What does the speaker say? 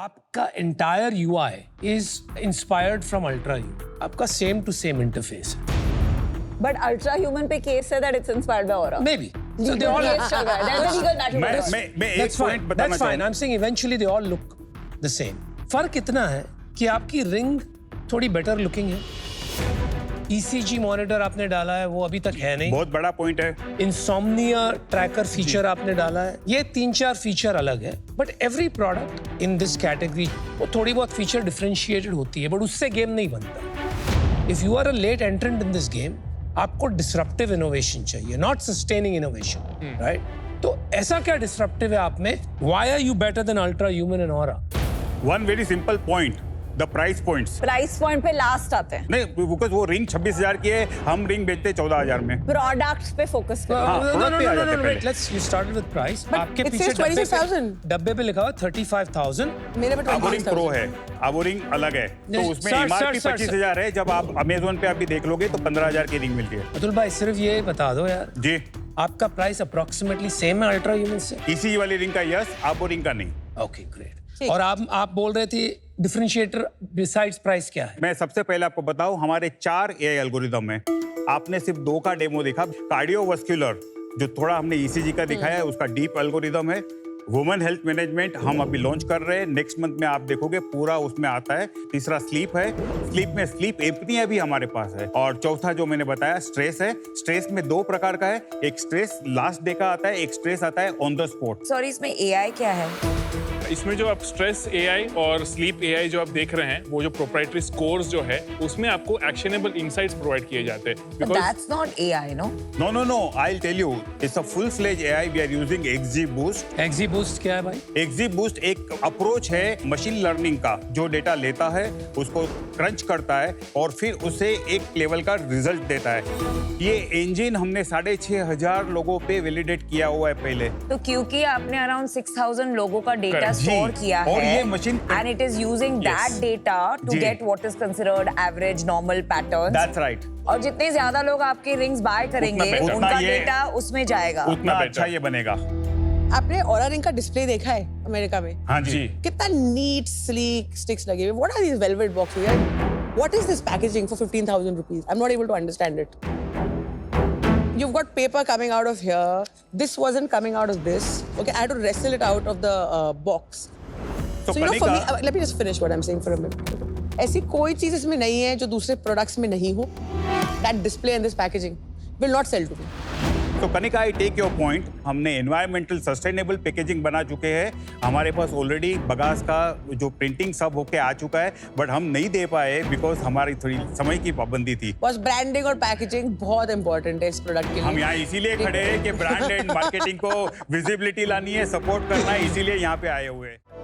आपका entire UI is inspired from Ultra U. आपका same to same interface है. But Ultra Human पे case है that it's inspired by Aura. Maybe. So Legal they all case चल रहा है. There's a legal battle. मैं एक That's पॉइंट fine. बताना That's fine. चाहूँगा। I'm saying eventually they all look the same. फर्क इतना है कि आपकी रिंग थोड़ी बेटर लुकिंग है. ECG मॉनिटर आपने डाला है, वो अभी तक है नहीं. बहुत बड़ा पॉइंट है। इंसोम्निया ट्रैकर फीचर आपने डाला है. ये 3-4 फीचर अलग है. But every product in this category वो थोड़ी बहुत फीचर डिफरेंशिएटेड होती है, बट उससे गेम नहीं बनता. If you are a late entrant in this game, आपको डिसरप्टिव इनोवेशन चाहिए, नॉट सस्टेनिंग इनोवेशन, राइट? तो ऐसा क्या डिसरप्टिव है आप में? Why are you better than ultra human and aura? One very simple point, the price points. Price point पे last आते हैं। नहीं, बिकॉज वो रिंग 26,000 की है, हम रिंग बेचते 14,000 में। प्रोडक्ट्स पे फोकस करो। हाँ, product पे आ जाते हैं पहले। Let's you started with price. But आपके it पीछे says 26,000. डब्बे पे लिखा हुआ 35,000. मेरे पे अबोरिंग 26,000 प्रो है, अबोरिंग अलग है, तो नहीं, उसमें sir, एमआरपी sir, 25,000 है। जब आप अमेज़न पे अभी देख लोगे तो 15,000 की रिंग मिलती है। अतुल भाई सिर्फ ये बता दो यार, जी, आपका प्राइस अप्रोक्सीमेटली सेम है अल्ट्रा ह्यूमन से? इसी वाली रिंग का यस, अबोरिंग का नहीं। Okay great. और आप बोल रहे थे डिफरेंशिएटर बिसाइड्स प्राइस क्या है? मैं सबसे पहले आपको बताऊं, हमारे 4 एआई एल्गोरिदम है। आपने सिर्फ 2 का डेमो देखा। कार्डियोवास्कुलर जो थोड़ा हमने ईसीजी का दिखाया है, उसका डीप एल्गोरिदम है। वुमेन हेल्थ मैनेजमेंट हम अभी लॉन्च कर रहे हैं, नेक्स्ट मंथ में आप देखोगे पूरा उसमें आता है। तीसरा स्लीप है, स्लीप में स्लीप एपनिया भी हमारे पास है। और चौथा जो मैंने बताया स्ट्रेस है। स्ट्रेस में 2 प्रकार का है, एक स्ट्रेस लास्ट डे का आता है, एक स्ट्रेस आता है ऑन द स्पॉट। सॉरी, इसमें एआई क्या है? इसमें जो आप स्ट्रेस एआई और स्लीप एआई जो आप देख रहे हैं, वो जो प्रोप्राइटरी स्कोर्स जो है, उसमें आपको एक्शनेबल इनसाइट्स प्रोवाइड किए जाते हैं। But that's not AI, no? No, I'll tell you, it's a full-fledged AI. We are using XGBoost. XGBoost क्या है भाई? XGBoost एक अप्रोच है मशीन लर्निंग का, जो डेटा लेता है, उसको क्रंच करता है और फिर उसे एक लेवल का रिजल्ट देता है। ये इंजन हमने 6,500 लोगों पे वैलिडेट किया हुआ है पहले। तो क्योंकि आपने अराउंड 6,000 लोगों का डेटा जी, स्टोर किया और है, ये machine and it is using that data to जी। get what is considered average normal patterns. That's right. और जितने ज्यादा लोग आपकी रिंग्स बाय करेंगे, better. उनका उतना ये- डेटा उसमें जाएगा। उतना better. अच्छा ये बनेगा। आपने ऑरा रिंग का डिस्प्ले देखा है अमेरिका में? हाँ जी। कितना नीट स्लीक स्टिक्स लगे हुए। What are these velvet boxes यार? What is this packaging for 15,000 rupees? I'm not able to understand it. You've got paper coming out of here. This wasn't coming out of this. Okay, I had to wrestle it out of the box. तो So you know, for me, Kanika, let me just finish what I'm saying for a minute. ऐसी कोई चीज इसमें नहीं है जो दूसरे products में नहीं हो. That display and this packaging will not sell to me. तो Kanika, I take your point. हमने एनवायरमेंटल सस्टेनेबल पैकेजिंग बना चुके हैं। हमारे पास ऑलरेडी बगास का जो प्रिंटिंग सब होके आ चुका है, बट हम नहीं दे पाए बिकॉज हमारी थोड़ी समय की पाबंदी थी। बस ब्रांडिंग और पैकेजिंग बहुत इंपॉर्टेंट है इस प्रोडक्ट के लिए। हम यहाँ इसीलिए खड़े हैं कि ब्रांड एंड मार्केटिंग को विजिबिलिटी लानी है, सपोर्ट करना है, इसीलिए यहाँ पे आए हुए हैं।